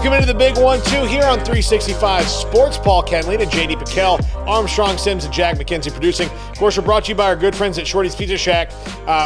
Welcome into the big 1-2 here on 365 Sports. Paul Kenley and JD Piquel, Armstrong Sims, and Jack McKenzie producing. Of course, we're brought to you by our good friends at Shorty's Pizza Shack.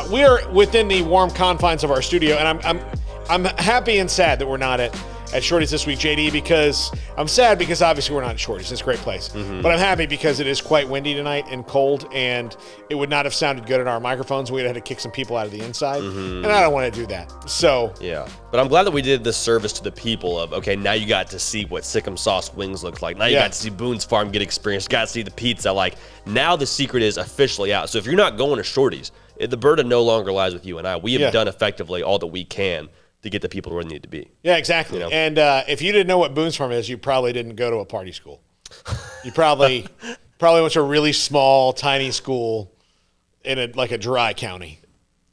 We are within the warm confines of our studio, and I'm happy and sad that we're not at Shorty's this week, JD, because I'm sad because obviously we're not at Shorty's. It's a great place. But I'm happy because it is quite windy tonight and cold, and it would not have sounded good in our microphones. We'd have had to kick some people out of the inside, and I don't want to do that. So yeah, but I'm glad that we did the service to the people of, okay, now you got to see what Sick'em Sauce Wings looks like. Now you got to see Boone's Farm get experience. You got to see the pizza. Like, now the secret is officially out. So if you're not going to Shorty's, the burden no longer lies with you and I. We have done effectively all that we can to get the people where they need to be. Yeah, exactly. You know? And if you didn't know what Boone's Farm is, you probably didn't go to a party school. You probably went to a really small, tiny school in a dry county,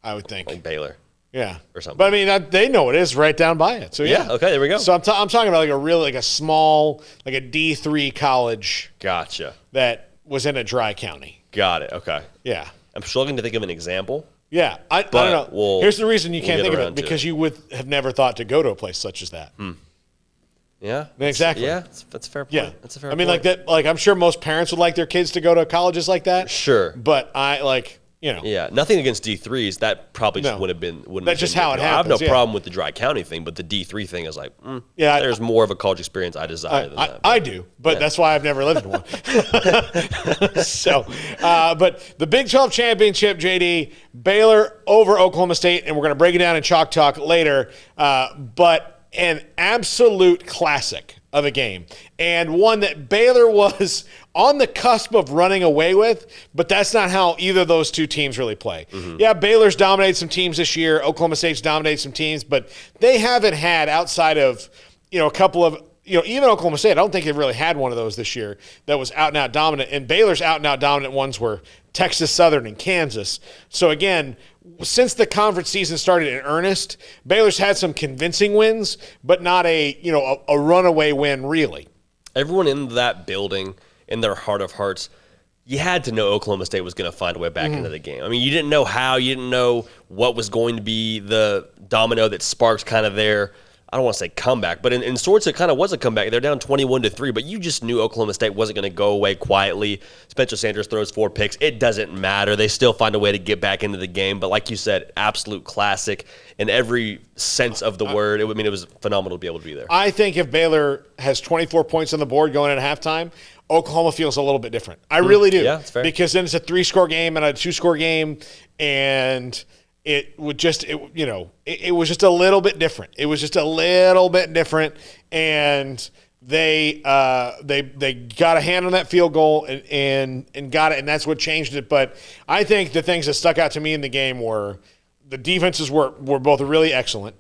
I would think. Like Baylor. Yeah. Or something. But I mean, they know it is right down by it. So yeah. Okay, there we go. So I'm talking about a small, like a D3 college. Gotcha. That was in a dry county. Got it. Okay. Yeah. I'm struggling to think of an example. Yeah, I don't know. Here's the reason you can't think of it, because you would have never thought to go to a place such as that. Yeah, exactly. Yeah, that's a fair point. Yeah, that's a fair. I mean, point. Like I'm sure most parents would like their kids to go to colleges like that. Sure, but Yeah, nothing against D3s. That probably just wouldn't have been. That's just how it happens. I have no problem with the dry county thing, but the D3 thing is like, there's more of a college experience I desire than that. I do, but that's why I've never lived in one. So, but the Big 12 championship, JD, Baylor over Oklahoma State, and we're going to break it down in Chalk Talk later. But an absolute classic of a game, and one that Baylor was on the cusp of running away with, but that's not how either of those two teams really play. Yeah, Baylor's dominated some teams this year. Oklahoma State's dominated some teams, but they haven't had, outside of, a couple of, even Oklahoma State, I don't think they've really had one of those this year that was out and out dominant. And Baylor's out and out dominant ones were Texas Southern and Kansas. So again, since the conference season started in earnest, Baylor's had some convincing wins, but not a runaway win really. Everyone in that building, in their heart of hearts, you had to know Oklahoma State was going to find a way back into the game. I mean, you didn't know how, you didn't know what was going to be the domino that sparks kind of their, I don't want to say comeback, but in sorts it kind of was a comeback. They're down 21-3, but you just knew Oklahoma State wasn't going to go away quietly. Spencer Sanders throws 4 picks. It doesn't matter. They still find a way to get back into the game. But like you said, absolute classic in every sense of the word. It was phenomenal to be able to be there. I think if Baylor has 24 points on the board going at halftime, Oklahoma feels a little bit different. I really do. Yeah, that's fair. Because then it's a 3-score game and a 2-score game, and it was just a little bit different. It was just a little bit different, and they got a hand on that field goal and got it, and that's what changed it. But I think the things that stuck out to me in the game were the defenses were both really excellent.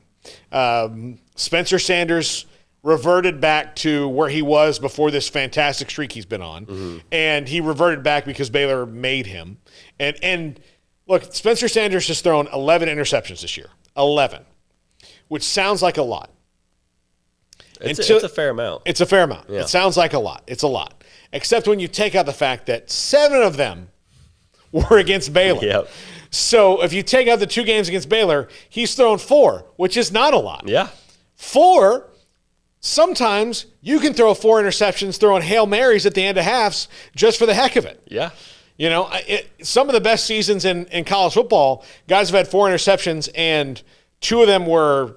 Spencer Sanders reverted back to where he was before this fantastic streak he's been on, and he reverted back because Baylor made him. And look, Spencer Sanders has thrown 11 interceptions this year. 11, which sounds like a lot. It's a fair amount. It's a fair amount. Yeah. It sounds like a lot. It's a lot. Except when you take out the fact that 7 of them were against Baylor. Yep. So if you take out the 2 games against Baylor, he's thrown 4, which is not a lot. Yeah. 4, sometimes you can throw 4 interceptions throwing Hail Marys at the end of halves just for the heck of it. Yeah. Some of the best seasons in college football, guys have had 4 interceptions, and 2 of them were,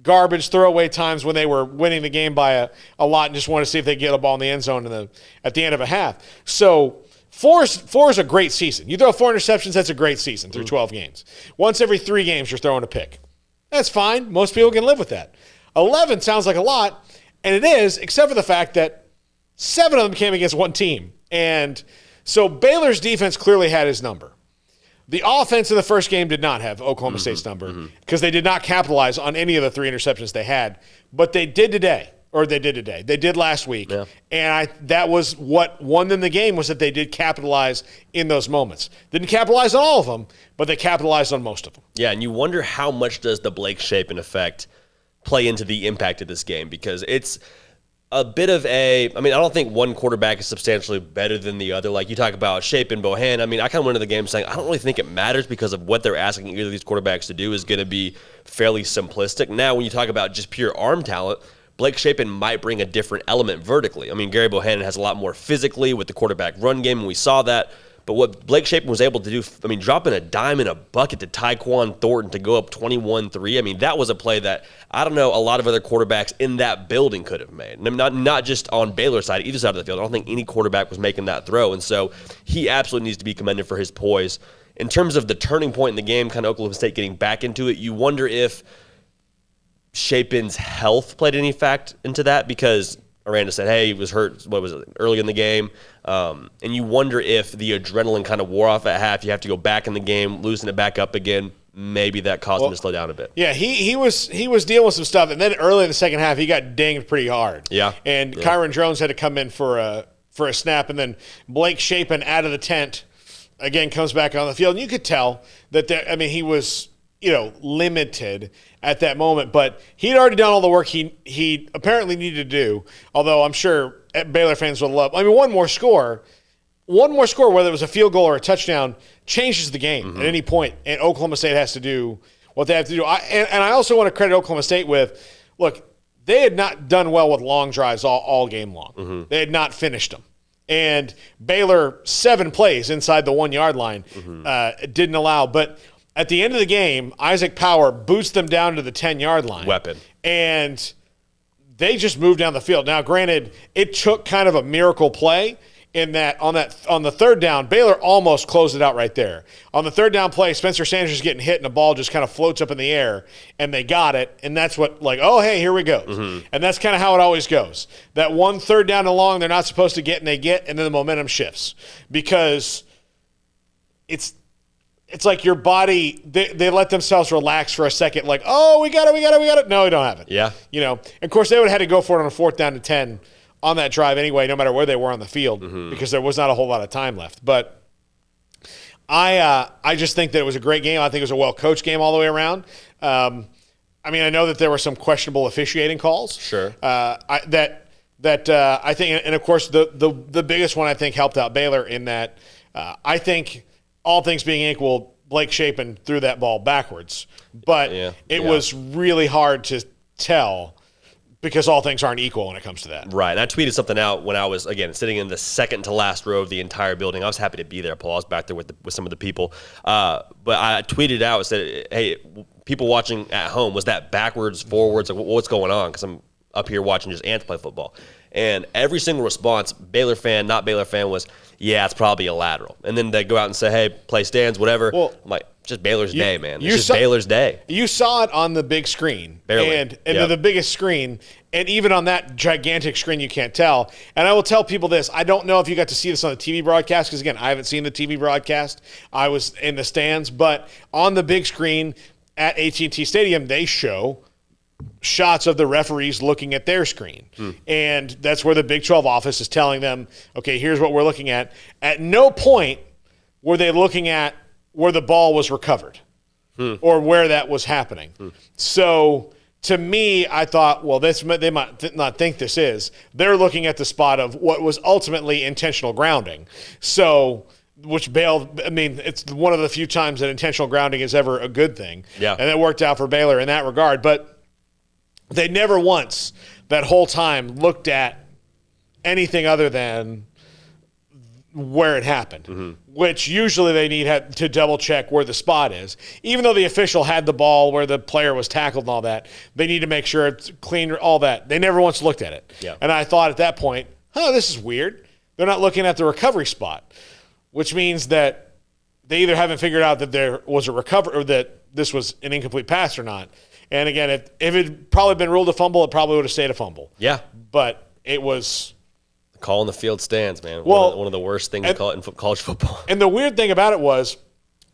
garbage throwaway times when they were winning the game by a lot and just wanted to see if they get a ball in the end zone at the end of a half. So 4 is a great season. You throw 4 interceptions, that's a great season through 12 games. Once every 3 games, you're throwing a pick. That's fine. Most people can live with that. 11 sounds like a lot, and it is, except for the fact that 7 of them came against one team. And so Baylor's defense clearly had his number. The offense in the first game did not have Oklahoma State's number because they did not capitalize on any of the 3 interceptions they had. But they did today. They did last week. Yeah. And that was what won them the game, was that they did capitalize in those moments. Didn't capitalize on all of them, but they capitalized on most of them. Yeah, and you wonder how much does the Blake Shapen effect play into the impact of this game, because it's a bit of I don't think one quarterback is substantially better than the other. Like you talk about Shapen, Bohan. I kind of went into the game saying I don't really think it matters because of what they're asking either of these quarterbacks to do is going to be fairly simplistic. Now, when you talk about just pure arm talent, Blake Shapen might bring a different element vertically. I mean, Gary Bohannon has a lot more physically with the quarterback run game, and we saw that. But what Blake Shapen was able to do, I mean, dropping a dime in a bucket to Tyquan Thornton to go up 21-3, I mean, that was a play that I don't know a lot of other quarterbacks in that building could have made. And not just on Baylor's side, either side of the field. I don't think any quarterback was making that throw. And so he absolutely needs to be commended for his poise. In terms of the turning point in the game, kind of Oklahoma State getting back into it, you wonder if Shapen's health played any fact into that, because Aranda said, hey, he was hurt, early in the game. And you wonder if the adrenaline kind of wore off at half. You have to go back in the game, loosen it back up again. Maybe that caused him to slow down a bit. Yeah, he was dealing with some stuff. And then early in the second half, he got dinged pretty hard. Yeah. And Kyron Jones had to come in for a snap. And then Blake Shapen out of the tent, again, comes back on the field. And you could tell that, he was, limited at that moment. But he'd already done all the work he apparently needed to do, although I'm sure Baylor fans would love. one more score, whether it was a field goal or a touchdown, changes the game at any point, and Oklahoma State has to do what they have to do. And I also want to credit Oklahoma State with, look, they had not done well with long drives all game long. They had not finished them. And Baylor, 7 plays inside the 1 yard line, didn't allow. But at the end of the game, Isaac Power boots them down to the 10 yard line. Weapon. And they just moved down the field. Now, granted, it took kind of a miracle play in that on the third down, Baylor almost closed it out right there. On the third down play, Spencer Sanders is getting hit and the ball just kind of floats up in the air, and they got it. And that's what, oh, hey, here we go. And that's kind of how it always goes. That one third down and long they're not supposed to get, and they get, and then the momentum shifts. Because it's like your body, they let themselves relax for a second, like, oh, we got it. No, we don't have it. Yeah. And of course, they would have had to go for it on a 4th down and 10 on that drive anyway, no matter where they were on the field, because there was not a whole lot of time left. But I just think that it was a great game. I think it was a well-coached game all the way around. I know that there were some questionable officiating calls. Sure. I think, and of course, the biggest one I think helped out Baylor in that I think – all things being equal, Blake Shapen threw that ball backwards. But it was really hard to tell because all things aren't equal when it comes to that. Right. And I tweeted something out when I was, again, sitting in the second to last row of the entire building. I was happy to be there, Paul. I was back there with some of the people. But I tweeted out and said, hey, people watching at home, was that backwards, forwards? Like, what's going on? Because I'm up here watching just ants play football. And every single response, Baylor fan, not Baylor fan, was, yeah, it's probably a lateral. And then they go out and say, hey, play stands, whatever. Well, I'm like, just Baylor's day, man. It's just Baylor's day. You saw it on the big screen. Barely. And the biggest screen. And even on that gigantic screen, you can't tell. And I will tell people this. I don't know if you got to see this on the TV broadcast, because, again, I haven't seen the TV broadcast. I was in the stands. But on the big screen at AT&T Stadium, they show shots of the referees looking at their screen. And that's where the Big 12 office is telling them, okay, here's what we're looking at. At no point were they looking at where the ball was recovered or where that was happening. So to me, I thought, well, they might not think this is. They're looking at the spot of what was ultimately intentional grounding. So which bailed, it's one of the few times that intentional grounding is ever a good thing. Yeah. And it worked out for Baylor in that regard. But they never once, that whole time, looked at anything other than where it happened, which usually they need to double-check where the spot is. Even though the official had the ball where the player was tackled and all that, they need to make sure it's clean, all that. They never once looked at it. Yeah. And I thought at that point, this is weird. They're not looking at the recovery spot, which means that they either haven't figured out that there was a recovery or that this was an incomplete pass or not. And again, if it had probably been ruled a fumble, it probably would have stayed a fumble. Yeah. But it was... The call in the field stands, man. Well, one of the worst things to call it in college football. And the weird thing about it was,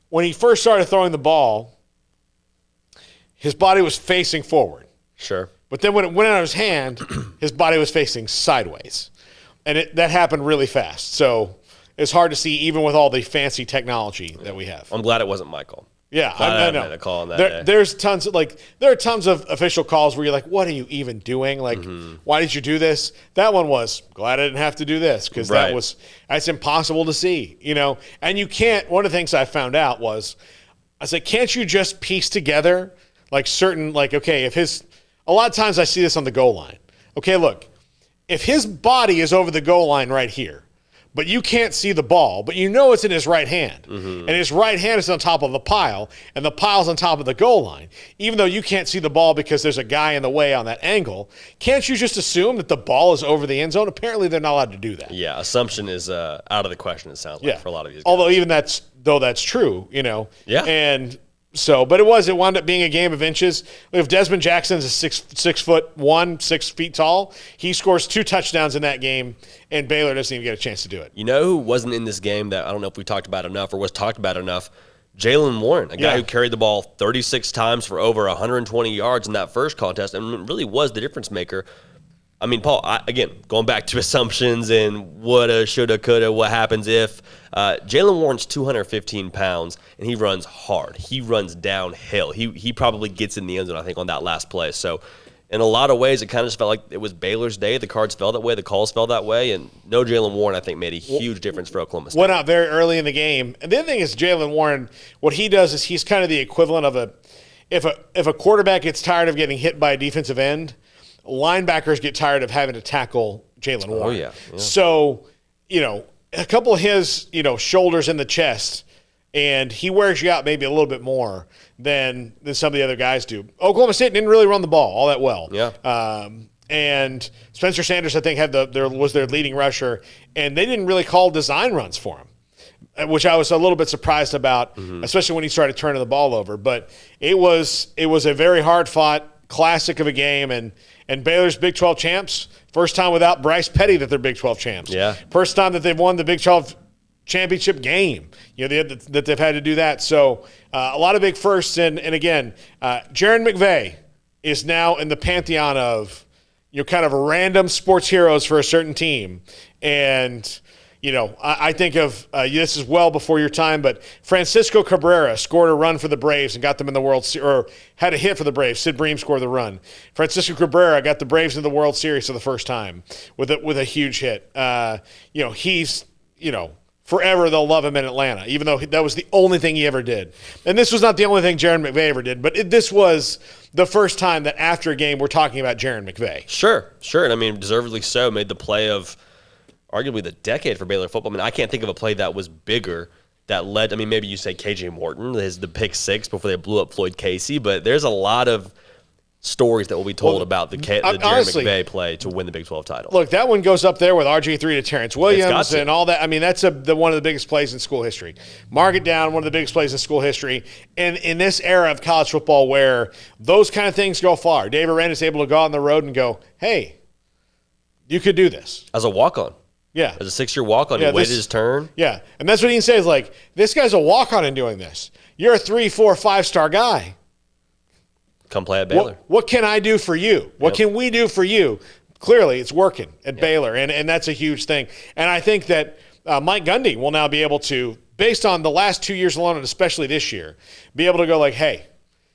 when he first started throwing the ball, his body was facing forward. Sure. But then when it went out of his hand, his body was facing sideways. And that happened really fast. So it's hard to see, even with all the fancy technology that we have. I'm glad it wasn't my call. Yeah, I know. A call on that There's tons of there are tons of official calls where you're like, what are you even doing? Like, why did you do this? That one was, glad I didn't have to do this, because that's impossible to see, And you can't. One of the things I found out was, I said, can't you just piece together okay, a lot of times I see this on the goal line. okay, look, if his body is over the goal line right here, but you can't see the ball, but you know it's in his right hand, and his right hand is on top of the pile, and the pile's on top of the goal line, even though you can't see the ball because there's a guy in the way on that angle, can't you just assume that the ball is over the end zone? Apparently, they're not allowed to do that. Yeah, assumption is out of the question, it sounds like, for a lot of these guys. Although even that's true, Yeah. And so, but it wound up being a game of inches. If Desmond Jackson's a 6'1", 6 feet tall, he scores 2 touchdowns in that game, and Baylor doesn't even get a chance to do it. You know who wasn't in this game that I don't know if we talked about enough or was talked about enough? Jalen Warren, a guy who carried the ball 36 times for over 120 yards in that first contest and really was the difference maker. I mean, Paul, again, going back to assumptions and woulda, shoulda, coulda, what happens if. Jalen Warren's 215 pounds, and he runs hard. He runs downhill. He probably gets in the end zone, I think, on that last play. So in a lot of ways, it kind of just felt like it was Baylor's day. The cards fell that way. The calls fell that way. And no Jalen Warren, I think, made a huge difference for Oklahoma State. Went out very early in the game. And the other thing is Jalen Warren, what he does is he's kind of the equivalent of if a quarterback gets tired of getting hit by a defensive end, linebackers get tired of having to tackle Jalen Warren. Oh, yeah. So, a couple of his, shoulders in the chest, and he wears you out maybe a little bit more than some of the other guys do. Oklahoma State didn't really run the ball all that well. Yeah. And Spencer Sanders, I think, was their leading rusher, and they didn't really call design runs for him, which I was a little bit surprised about, especially when he started turning the ball over. But it was a very hard-fought classic of a game, and Baylor's Big 12 champs, first time without Bryce Petty that they're Big 12 champs. Yeah. First time that they've won the Big 12 championship game, that they've had to do that. So a lot of big firsts. And again, Jaron McVay is now in the pantheon of, kind of random sports heroes for a certain team. And, I think of this is well before your time, but Francisco Cabrera scored a run for the Braves and got them in the World Series, or had a hit for the Braves. Sid Bream scored the run. Francisco Cabrera got the Braves in the World Series for the first time with a huge hit. He's, forever they'll love him in Atlanta, even though that was the only thing he ever did. And this was not the only thing Jaron McVay ever did, but this was the first time that after a game we're talking about Jaron McVay. Sure. And I mean, deservedly so, made the play of arguably the decade for Baylor football. I mean, I can't think of a play that was bigger that led, maybe you say KJ Morton, the pick 6 before they blew up Floyd Casey, but there's a lot of stories that will be told about the Jaron McVay play to win the Big 12 title. Look, that one goes up there with RG3 to Terrence Williams and all that. I mean, that's one of the biggest plays in school history. Mark it down, one of the biggest plays in school history. And in this era of college football where those kind of things go far, Dave Aranda is able to go out on the road and go, hey, you could do this. As a walk-on. Yeah. As a 6-year walk-on, he waited his turn. Yeah. And that's what he can say is like, this guy's a walk-on in doing this. You're a 3, 4, 5-star guy. Come play at Baylor. What can I do for you? What can we do for you? Clearly, it's working at Baylor, and that's a huge thing. And I think that Mike Gundy will now be able to, based on the last 2 years alone, and especially this year, be able to go like, hey,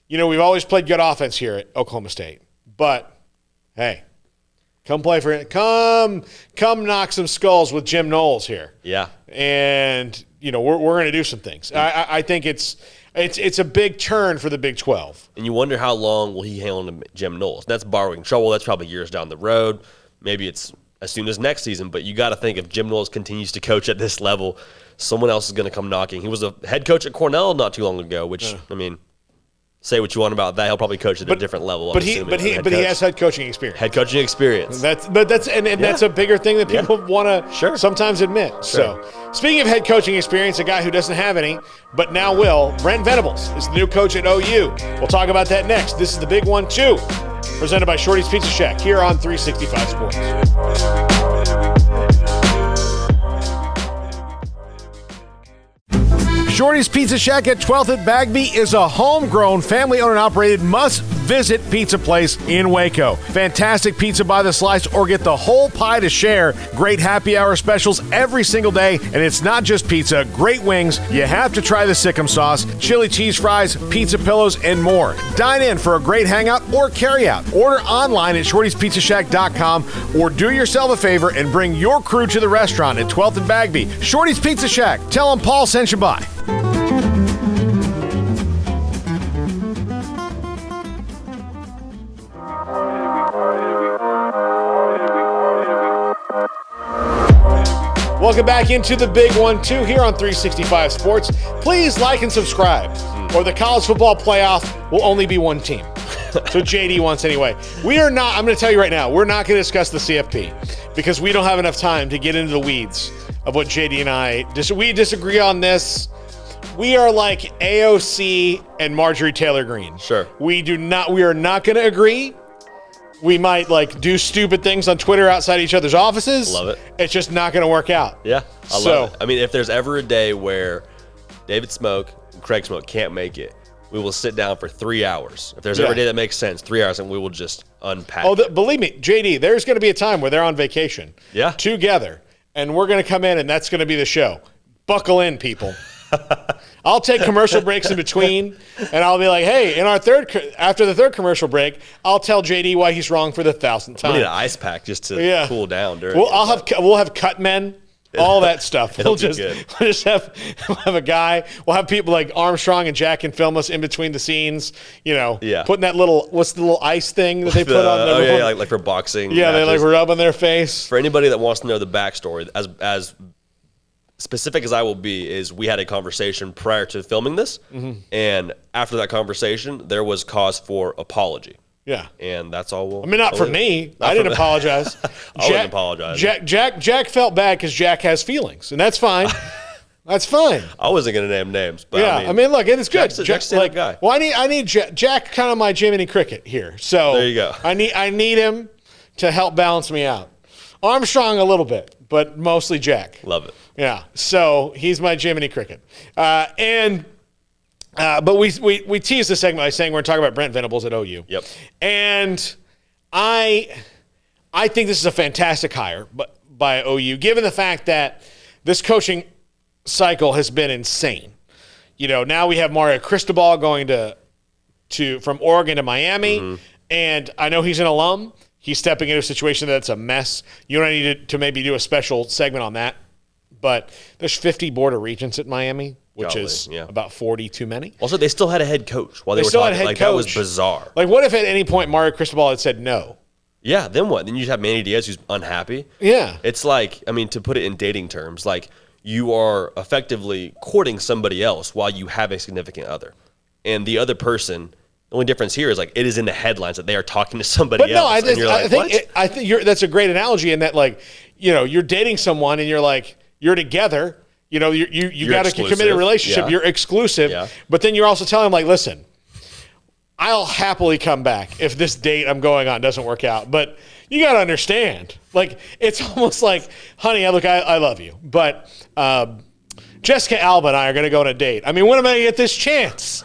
we've always played good offense here at Oklahoma State, but hey, come play for it. Come knock some skulls with Jim Knowles here. Yeah. And, we're going to do some things. I think it's a big turn for the Big 12. And you wonder how long will he handle Jim Knowles. That's borrowing trouble. That's probably years down the road. Maybe it's as soon as next season. But you got to think if Jim Knowles continues to coach at this level, someone else is going to come knocking. He was a head coach at Cornell not too long ago, which, say what you want about that. He'll probably coach at a different level. But he has head coaching experience. Head coaching experience. That's a bigger thing that people want to sometimes admit. Sure. So, speaking of head coaching experience, a guy who doesn't have any, but now will, Brent Venables is the new coach at OU. We'll talk about that next. This is the Big One 2, presented by Shorty's Pizza Shack here on 365 Sports. Shorty's Pizza Shack at 12th at Bagby is a homegrown, family-owned and operated must-visit pizza place in Waco. Fantastic pizza by the slice or get the whole pie to share. Great happy hour specials every single day, and it's not just pizza. Great wings. You have to try the Sikkim sauce, chili cheese fries, pizza pillows, and more. Dine in for a great hangout or carry-out. Order online at shortyspizzashack.com or do yourself a favor and bring your crew to the restaurant at 12th and Bagby. Shorty's Pizza Shack. Tell them Paul sent you by. Welcome back into the big 1-2 here on 365 Sports. Please like and subscribe, or the college football playoff will only be one team. So JD wants anyway. We are not, I'm going to tell you right now, we're not going to discuss the CFP because we don't have enough time to get into the weeds of what JD and I, we disagree on this. We are like AOC and Marjorie Taylor Greene. Sure. We are not going to agree. We might do stupid things on Twitter outside each other's offices. Love it. It's just not going to work out. Yeah, I love it. I mean, if there's ever a day where David Smoke and Craig Smoke can't make it, we will sit down for 3 hours. If there's ever a day that makes sense, 3 hours, and we will just unpack. Believe me, JD, there's going to be a time where they're on vacation together, and we're going to come in, and that's going to be the show. Buckle in, people. I'll take commercial breaks in between, and I'll be like, hey, after the third commercial break, I'll tell JD why he's wrong for the 1,000th time. We need an ice pack just to cool down during. We'll have cut men, all that stuff. We'll just have a guy. We'll have people like Armstrong and Jack can film us in between the scenes. Putting that what's the little ice thing that they put on? Like for boxing. Yeah, matches. They rub on their face. For anybody that wants to know the backstory, as specific as I will be, is we had a conversation prior to filming this, and after that conversation, there was cause for apology. Yeah, and that's all. Not for me. I didn't apologize. I wouldn't apologize. Jack felt bad because Jack has feelings, and that's fine. That's fine. I wasn't going to name names, but look, it is good. Jack's a guy. Well, I need Jack, kind of my Jiminy Cricket here. So there you go. I need him to help balance me out. Armstrong a little bit, but mostly Jack. Love it. Yeah, so he's my Jiminy Cricket. But we teased this segment by saying we're going to talk about Brent Venables at OU. Yep. And I think this is a fantastic hire by OU, given the fact that this coaching cycle has been insane. Now we have Mario Cristobal going from Oregon to Miami, and I know he's an alum. He's stepping into a situation that's a mess. You don't need to maybe do a special segment on that. But there's 50 board of regents at Miami, which is about 40 too many. Also, they still had a head coach while they were talking. That was bizarre. What if at any point Mario Cristobal had said no? Yeah, then what? Then you have Manny Diaz who's unhappy. Yeah. It's to put it in dating terms, you are effectively courting somebody else while you have a significant other. And the other person, the only difference here is it is in the headlines that they are talking to somebody else. I think that's a great analogy in that you're dating someone and you're together, you got a committed relationship, you're exclusive, but then you're also telling them listen, I'll happily come back if this date I'm going on doesn't work out, but you got to understand, it's almost like, honey, I love you, but Jessica Alba and I are going to go on a date. I mean, when am I going to get this chance?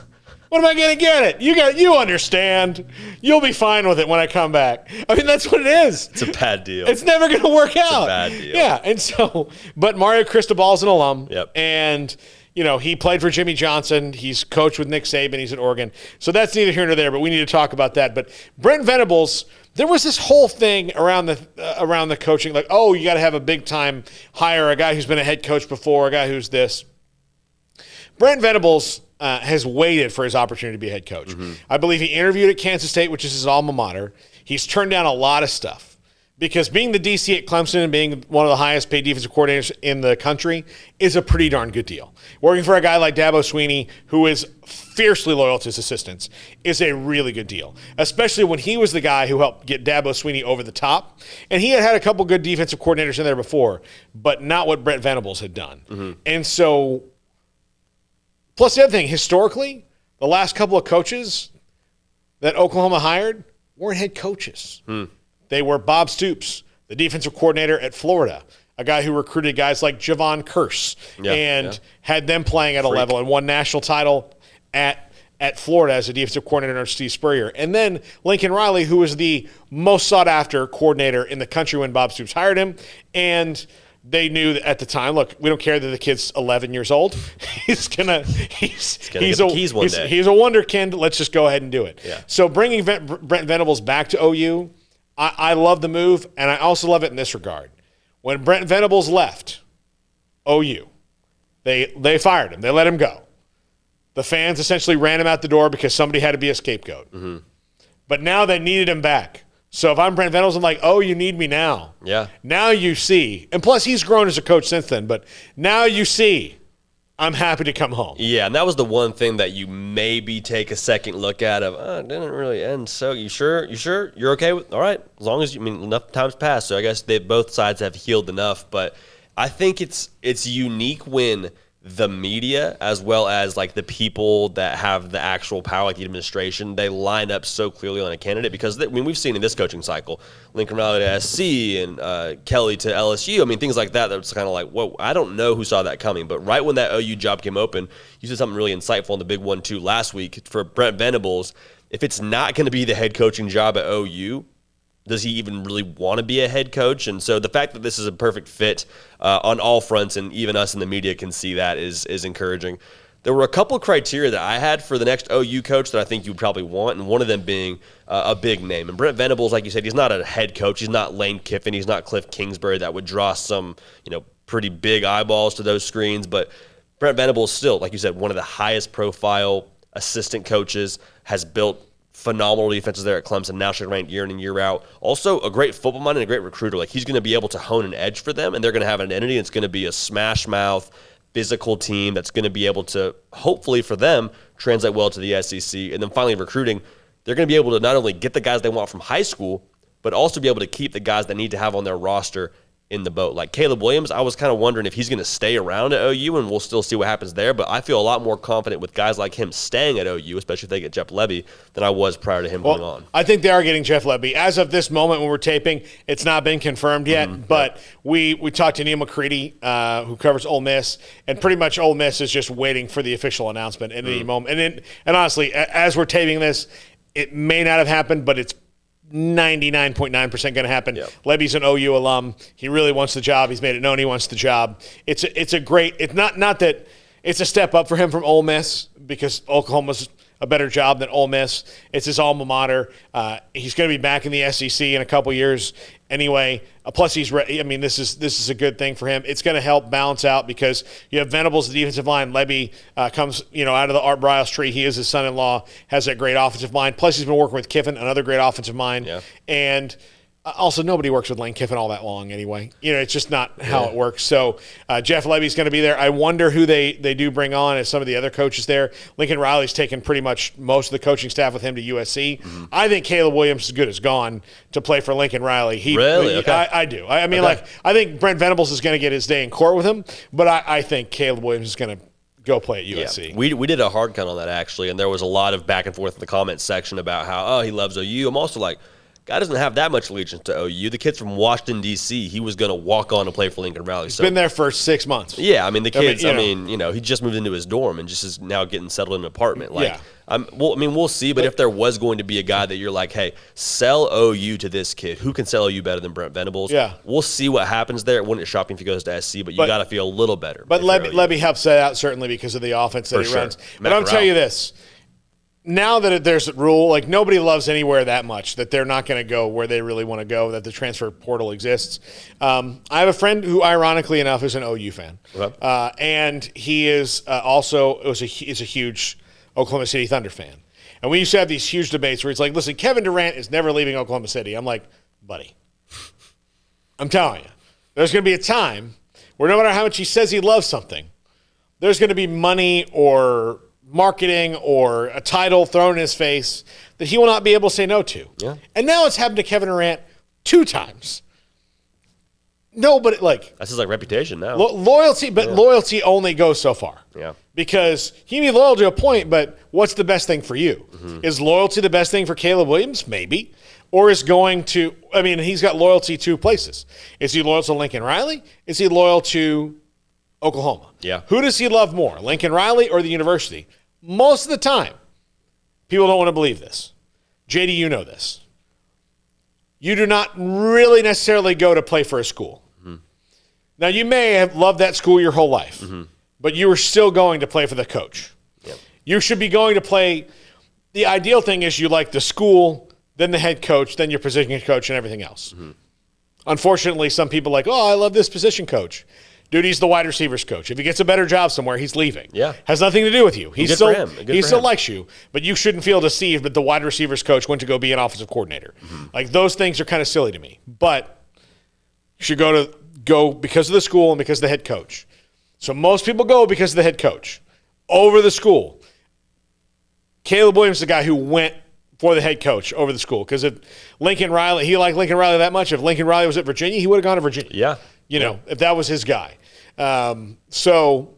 When am I going to get it? You understand. You'll be fine with it when I come back. I mean, that's what it is. It's a bad deal. It's never going to work out. It's a bad deal. Yeah, and so, but Mario Cristobal's an alum. Yep. And, he played for Jimmy Johnson. He's coached with Nick Saban. He's at Oregon. So that's neither here nor there, but we need to talk about that. But Brent Venables, there was this whole thing around the coaching, you got to have a big-time hire, a guy who's been a head coach before, a guy who's this. Brent Venables has waited for his opportunity to be a head coach. I believe he interviewed at Kansas State, which is his alma mater. He's turned down a lot of stuff because being the DC at Clemson and being one of the highest paid defensive coordinators in the country is a pretty darn good deal. Working for a guy like Dabo Swinney, who is fiercely loyal to his assistants, is a really good deal, especially when he was the guy who helped get Dabo Swinney over the top. And he had a couple good defensive coordinators in there before, but not what Brent Venables had done. And so, plus the other thing, historically, the last couple of coaches that Oklahoma hired weren't head coaches. They were Bob Stoops, the defensive coordinator at Florida, a guy who recruited guys like Javon Curse had them playing at a level and won national title at Florida as a defensive coordinator under Steve Spurrier. And then Lincoln Riley, who was the most sought-after coordinator in the country when Bob Stoops hired him. And they knew that at the time, look, we don't care that the kid's 11 years old. He's a wonderkind. Let's just go ahead and do it. Yeah. So bringing Brent Venables back to OU, I love the move, and I also love it in this regard. When Brent Venables left OU, they fired him. They let him go. The fans essentially ran him out the door because somebody had to be a scapegoat. But now they needed him back. So if I'm Brent Venables, I'm like, oh, you need me now. Yeah. Now you see. And plus, he's grown as a coach since then. But now you see, I'm happy to come home. Yeah, and that was the one thing that you maybe take a second look at of, it didn't really end. So you sure? You're okay with, all right, as long as enough time's passed. So I guess both sides have healed enough. But I think it's unique when the media, as well as like the people that have the actual power, like the administration, they line up so clearly on a candidate because we've seen in this coaching cycle, Lincoln Riley to SC and Kelly to LSU. Things like that. That's kind of like, whoa, I don't know who saw that coming. But right when that OU job came open, you said something really insightful in the big 1-2 last week for Brent Venables. If it's not going to be the head coaching job at OU, does he even really want to be a head coach? And so the fact that this is a perfect fit on all fronts, and even us in the media can see that, is encouraging. There were a couple of criteria that I had for the next OU coach that I think you would probably want, and one of them being a big name. And Brent Venables, like you said, he's not a head coach. He's not Lane Kiffin. He's not Cliff Kingsbury that would draw some pretty big eyeballs to those screens. But Brent Venables still, like you said, one of the highest profile assistant coaches, has built phenomenal defenses there at Clemson, nationally ranked year in and year out. Also, a great football mind and a great recruiter. Like, he's going to be able to hone an edge for them, and they're going to have an identity. It's going to be a smash mouth, physical team that's going to be able to, hopefully for them, translate well to the SEC. And then finally, recruiting, they're going to be able to not only get the guys they want from high school, but also be able to keep the guys they need to have on their roster in the boat. Like Caleb Williams, I was kind of wondering if he's going to stay around at OU, and we'll still see what happens there. But I feel a lot more confident with guys like him staying at OU, especially if they get Jeff Levy, than I was prior to him going on. I think they are getting Jeff Levy. As of this moment when we're taping, it's not been confirmed yet. But we talked to Neil McCready, who covers Ole Miss, and pretty much Ole Miss is just waiting for the official announcement at any moment. And honestly, as we're taping this, it may not have happened, but it's 99.9% going to happen. Yep. Levy's an OU alum. He really wants the job. He's made it known he wants the job. It's a great. It's not that it's a step up for him from Ole Miss, because Oklahoma's a better job than Ole Miss. It's his alma mater. He's going to be back in the SEC in a couple years anyway. Plus, he's ready. This is a good thing for him. It's going to help balance out, because you have Venables, the defensive line. Levy comes out of the Art Briles tree. He is his son-in-law, has that great offensive mind. Plus, he's been working with Kiffin, another great offensive mind. Yeah. And also, nobody works with Lane Kiffin all that long anyway. It's just not how it works. So Jeff Levy's going to be there. I wonder who they do bring on as some of the other coaches there. Lincoln Riley's taken pretty much most of the coaching staff with him to USC. I think Caleb Williams is good as gone to play for Lincoln Riley. Really? Okay. I do. I think Brent Venables is going to get his day in court with him, but I think Caleb Williams is going to go play at USC. Yeah. We did a hard count on that, actually, and there was a lot of back and forth in the comments section about how, he loves OU. I'm also like, guy doesn't have that much allegiance to OU. The kid's from Washington, D.C. He was going to walk on to play for Lincoln Riley. He's been there for 6 months. Yeah, the kid's, he just moved into his dorm and just is now getting settled in an apartment. We'll see, but if there was going to be a guy that you're like, hey, sell OU to this kid, who can sell OU better than Brent Venables? Yeah. We'll see what happens there. It wouldn't shock me if he goes to SC, but you got to feel a little better. But Levy helps that out, certainly, because of the offense that he runs. But I'll tell you this. Now that there's a rule, like, nobody loves anywhere that much that they're not going to go where they really want to go, that the transfer portal exists. I have a friend who, ironically enough, is an OU fan. Okay. And he is is a huge Oklahoma City Thunder fan. And we used to have these huge debates where it's like, listen, Kevin Durant is never leaving Oklahoma City. I'm like, buddy, I'm telling you, there's going to be a time where no matter how much he says he loves something, there's going to be money or marketing or a title thrown in his face that he will not be able to say no to. Yeah. And now it's happened to Kevin Durant 2 times. No, but that's his reputation now. Loyalty, but loyalty only goes so far. Yeah. Because he can be loyal to a point, but what's the best thing for you? Is loyalty the best thing for Caleb Williams? Maybe. Or is going to, he's got loyalty 2 places. Is he loyal to Lincoln Riley? Is he loyal to Oklahoma? Yeah. Who does he love more, Lincoln Riley or the university? Most of the time, people don't want to believe this. JD, you know this. You do not really necessarily go to play for a school. Now, you may have loved that school your whole life, but you were still going to play for the coach. Yep. You should be going to play. The ideal thing is you like the school, then the head coach, then your position coach, and everything else. Unfortunately, some people are like, I love this position coach. Dude, he's the wide receivers coach. If he gets a better job somewhere, he's leaving. Yeah. Has nothing to do with you. He Good still, for him. Good he for still him. likes you, but you shouldn't feel deceived that the wide receivers coach went to go be an offensive coordinator. Like, those things are kind of silly to me. But you should go because of the school and because of the head coach. So most people go because of the head coach over the school. Caleb Williams is the guy who went for the head coach over the school, because if Lincoln Riley, he liked Lincoln Riley that much. If Lincoln Riley was at Virginia, he would have gone to Virginia. Yeah. You know, if that was his guy. So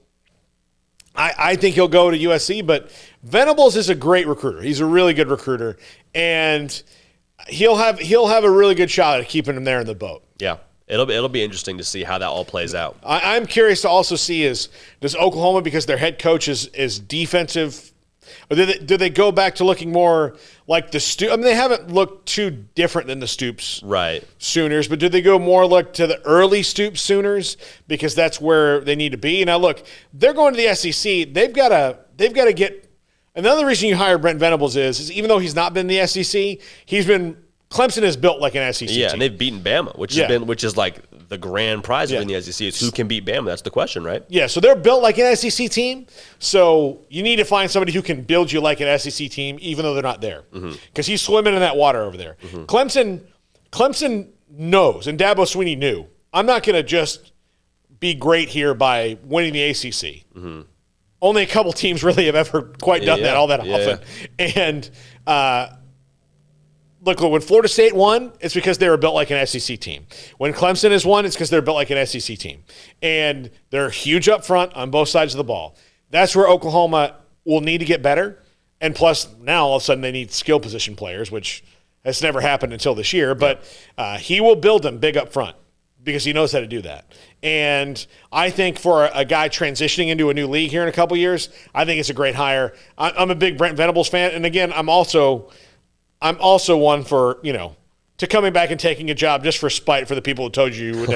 I think he'll go to USC, but Venables is a great recruiter. He's a really good recruiter, and he'll have a really good shot at keeping him there in the boat. Yeah. It'll be interesting to see how that all plays out. I'm curious to also see does Oklahoma, because their head coach is defensive, or do they go back to looking more like the Stoops? I mean, they haven't looked too different than the Stoops Sooners, but do they go more look to the early Stoops Sooners, because that's where they need to be? Now, look, they're going to the SEC. They've got to get. Another reason you hire Brent Venables is even though he's not been in the SEC, Clemson is built like an SEC team. And they've beaten Bama, which is like the grand prize within the SEC. Is who can beat Bama? That's the question, right? Yeah, so they're built like an SEC team. So you need to find somebody who can build you like an SEC team, even though they're not there, because he's swimming in that water over there. Clemson knows, and Dabo Swinney knew, I'm not going to just be great here by winning the ACC. Only a couple teams really have ever quite done that all that often. And look, when Florida State won, it's because they were built like an SEC team. When Clemson has won, it's because they're built like an SEC team. And they're huge up front on both sides of the ball. That's where Oklahoma will need to get better. And plus, now all of a sudden they need skill position players, which has never happened until this year. But he will build them big up front because he knows how to do that. And I think for a guy transitioning into a new league here in a couple years, I think it's a great hire. I'm a big Brent Venables fan. And again, I'm also one for, to coming back and taking a job just for spite for the people who told you would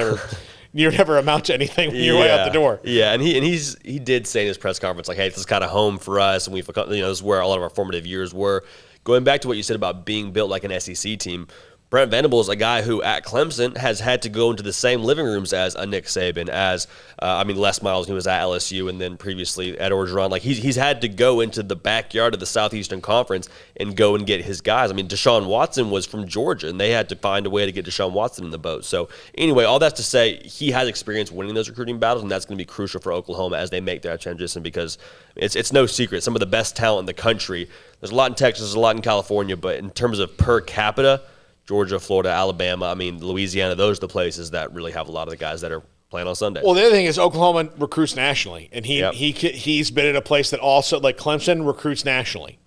never amount to anything when you're way out the door. Yeah, and he did say in his press conference, like, hey, this is kind of home for us, and this is where a lot of our formative years were. Going back to what you said about being built like an SEC team, Brent Venables, a guy who at Clemson has had to go into the same living rooms as a Nick Saban, as Les Miles, who was at LSU, and then previously at Orgeron. Like he's had to go into the backyard of the Southeastern Conference and go and get his guys. I mean, Deshaun Watson was from Georgia, and they had to find a way to get Deshaun Watson in the boat. So anyway, all that's to say, he has experience winning those recruiting battles, and that's going to be crucial for Oklahoma as they make their transition, because it's no secret, some of the best talent in the country. There's a lot in Texas, there's a lot in California, but in terms of per capita, Georgia, Florida, Alabama, Louisiana, those are the places that really have a lot of the guys that are playing on Sunday. Well, the other thing is Oklahoma recruits nationally, and he's been at a place that also, like Clemson, recruits nationally.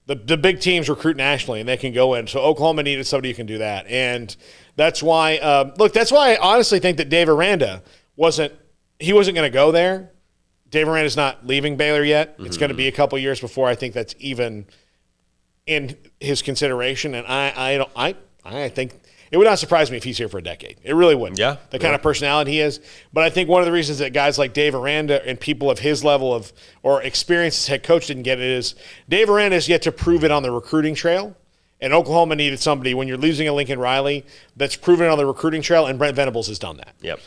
The big teams recruit nationally, and they can go in. So Oklahoma needed somebody who can do that. And that's why, that's why I honestly think that Dave Aranda wasn't going to go there. Dave Aranda's not leaving Baylor yet. It's going to be a couple years before I think that's even in his consideration. And I think it would not surprise me if he's here for a decade. It really wouldn't. Yeah. The kind of personality he is. But I think one of the reasons that guys like Dave Aranda and people of his level of or experience as head coach didn't get it is Dave Aranda has yet to prove it on the recruiting trail. And Oklahoma needed somebody, when you're losing a Lincoln Riley, that's proven it on the recruiting trail, and Brent Venables has done that. Yep.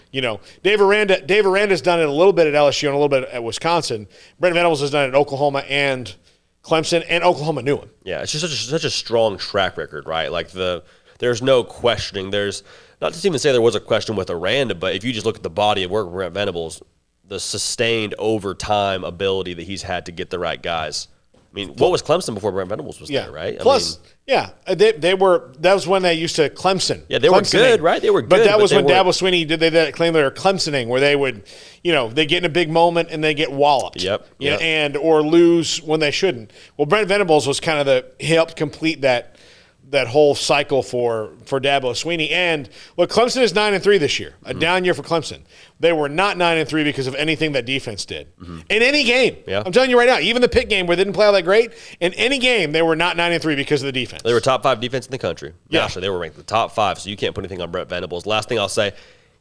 Dave Aranda's done it a little bit at LSU and a little bit at Wisconsin. Brent Venables has done it at Oklahoma and Clemson, and Oklahoma knew him. Yeah, it's just such a strong track record, right? Like there's no questioning. There's not to even say there was a question with Aranda, but if you just look at the body of work of Brent Venables, the sustained overtime ability that he's had to get the right guys. I mean, what was Clemson before Brent Venables was there, right? They were. That was when they used to Clemson. Yeah, they were good, right? They were good. But that was when Dabo Swinney did that claim they were Clemsoning, where they would, they get in a big moment and they get walloped. Yep. And or lose when they shouldn't. Well, Brent Venables was kind of he helped complete that whole cycle for Dabo Swinney. And look, Clemson is 9-3 this year, a down year for Clemson. They were not 9-3 because of anything that defense did. In any game. Yeah. I'm telling you right now, even the Pitt game where they didn't play all that great, in any game they were not 9-3 because of the defense. They were top 5 defense in the country. Yeah. Nationally, they were ranked the top 5, so you can't put anything on Brent Venables. Last thing I'll say,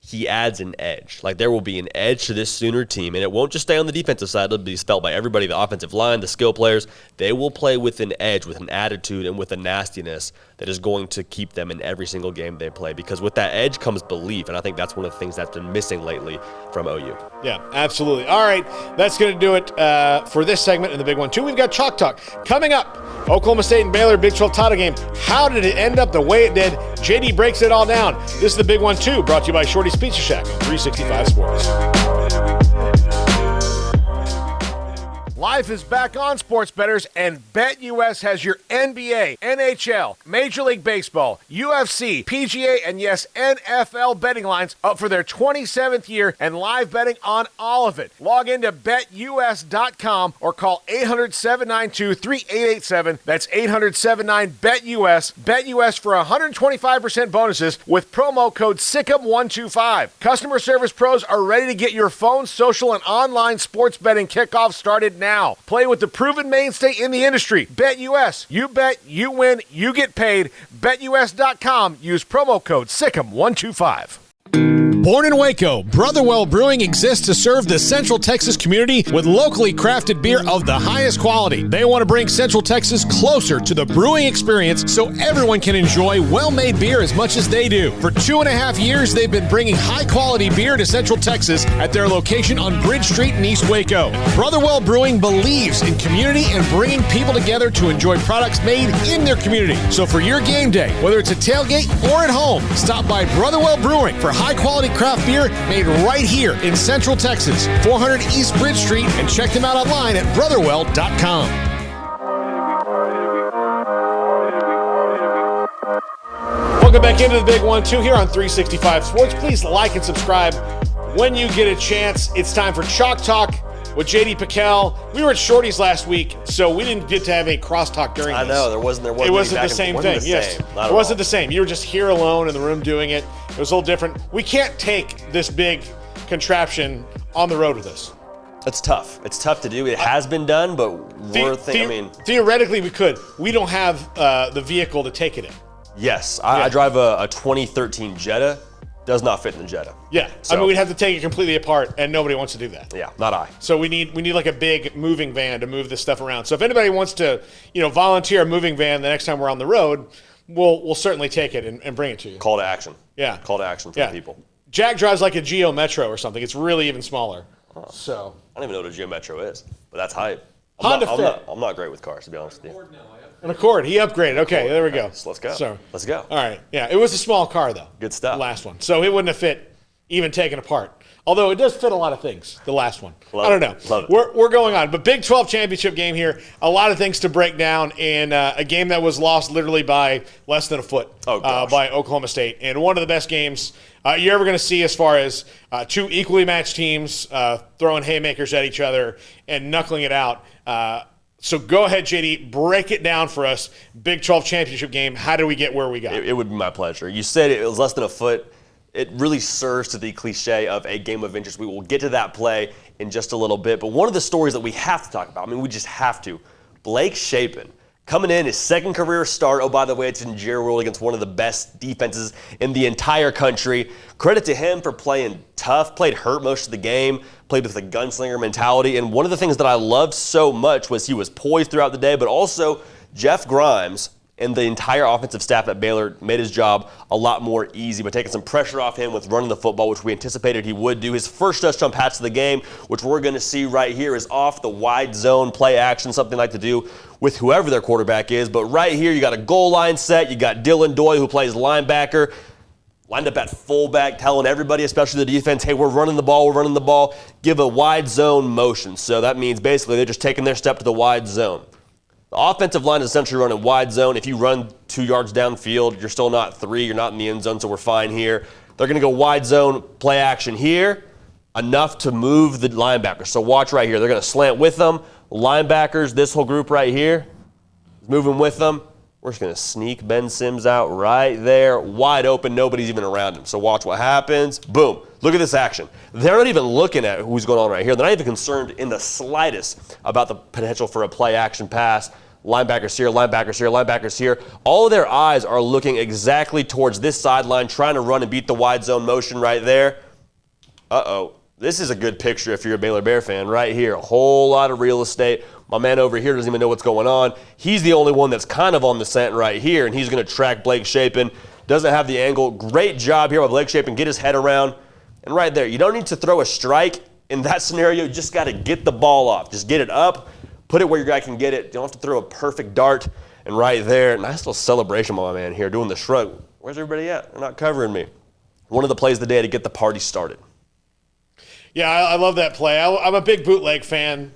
he adds an edge. Like, there will be an edge to this Sooner team, and it won't just stay on the defensive side. It'll be felt by everybody, the offensive line, the skill players. They will play with an edge, with an attitude, and with a nastiness that is going to keep them in every single game they play, because with that edge comes belief, and I think that's one of the things that's been missing lately from OU. Yeah, absolutely. All right, that's going to do it for this segment in the Big 1-2. We've got Chalk Talk coming up. Oklahoma State and Baylor Big 12 title game. How did it end up the way it did? JD breaks it all down. This is the Big 1-2, brought to you by Shorty's Pizza Shack on 365 Sports. Life is back on, sports bettors, and BetUS has your NBA, NHL, Major League Baseball, UFC, PGA, and yes, NFL betting lines up for their 27th year and live betting on all of it. Log into BetUS.com or call 800-792-3887. That's 800-79-BETUS. BetUS for 125% bonuses with promo code SICK'EM125. Customer service pros are ready to get your phone, social, and online sports betting kickoff started now. Play with the proven mainstay in the industry. BetUS. You bet, you win, you get paid. BetUS.com. Use promo code SICK'EM125. Born in Waco, Brotherwell Brewing exists to serve the Central Texas community with locally crafted beer of the highest quality. They want to bring Central Texas closer to the brewing experience so everyone can enjoy well-made beer as much as they do. For 2.5 years, they've been bringing high-quality beer to Central Texas at their location on Bridge Street in East Waco. Brotherwell Brewing believes in community and bringing people together to enjoy products made in their community. So for your game day, whether it's a tailgate or at home, stop by Brotherwell Brewing for high-quality craft beer made right here in Central Texas, 400 East Bridge Street, and check them out online at brotherwell.com. Welcome back into the Big 1-2 here on 365 Sports. Please like and subscribe when you get a chance. It's time for Chalk Talk with JD Piquel. We were at Shorty's last week, so we didn't get to have a crosstalk during this. I know, there wasn't it wasn't the same thing. Yes, it wasn't the same. You were just here alone in the room doing it. It was a little different. We can't take this big contraption on the road with us. It's tough. It's tough to do. It has been done, but theoretically we could. We don't have the vehicle to take it in. Yes, I drive a 2013 Jetta. Does not fit in the Jetta. Yeah, so, I mean, we'd have to take it completely apart, and nobody wants to do that. Yeah, not I. So we need like a big moving van to move this stuff around. So if anybody wants to, volunteer a moving van the next time we're on the road, we'll certainly take it and bring it to you. Call to action. Yeah, call to action for the people. Jack drives like a Geo Metro or something. It's really even smaller. So I don't even know what a Geo Metro is, but that's hype. Honda Fit. I'm not great with cars, to be honest with you. An Accord. He upgraded. Okay, there we go. So let's go. Let's go. All right. Yeah, it was a small car, though. Good stuff. The last one. So it wouldn't have fit even taken apart. Although it does fit a lot of things, the last one. I don't know. Love it. We're going on. But Big 12 championship game here. A lot of things to break down in a game that was lost literally by less than a foot by Oklahoma State. And one of the best games you're ever going to see as far as two equally matched teams throwing haymakers at each other and knuckling it out. So go ahead, JD, break it down for us. Big 12 championship game. How do we get where we got? It would be my pleasure. You said it was less than a foot. It really serves to the cliche of a game of interest. We will get to that play in just a little bit. But one of the stories that we have to talk about, we just have to. Blake Shapen coming in, his second career start. Oh, by the way, it's in Jerry World against one of the best defenses in the entire country. Credit to him for playing tough, played hurt most of the game, played with a gunslinger mentality. And one of the things that I loved so much was he was poised throughout the day, but also Jeff Grimes and the entire offensive staff at Baylor made his job a lot more easy by taking some pressure off him with running the football, which we anticipated he would do. His first touchdown pass of the game, which we're going to see right here, is off the wide zone play action, something like to do with whoever their quarterback is. But right here, you got a goal line set. You got Dylan Doyle, who plays linebacker, lined up at fullback, telling everybody, especially the defense, hey, we're running the ball, give a wide zone motion. So that means basically they're just taking their step to the wide zone. The offensive line is essentially running wide zone. If you run 2 yards downfield, you're still not 3. You're not in the end zone, so we're fine here. They're going to go wide zone play action here, enough to move the linebackers. So watch right here. They're going to slant with them. Linebackers, this whole group right here, is moving with them. We're just going to sneak Ben Sims out right there, wide open. Nobody's even around him. So watch what happens. Boom. Look at this action. They're not even looking at who's going on right here. They're not even concerned in the slightest about the potential for a play action pass. Linebackers here, linebackers here, linebackers here. All of their eyes are looking exactly towards this sideline, trying to run and beat the wide zone motion right there. Uh-oh. This is a good picture if you're a Baylor Bear fan right here. A whole lot of real estate. My man over here doesn't even know what's going on. He's the only one that's kind of on the scent right here, and he's going to track Blake Shapen. Doesn't have the angle. Great job here by Blake Shapen. Get his head around. And right there, you don't need to throw a strike. In that scenario, you just got to get the ball off. Just get it up, put it where your guy can get it. You don't have to throw a perfect dart. And right there, nice little celebration by my man here, doing the shrug. Where's everybody at? They're not covering me. One of the plays of the day to get the party started. Yeah, I love that play. I'm a big bootleg fan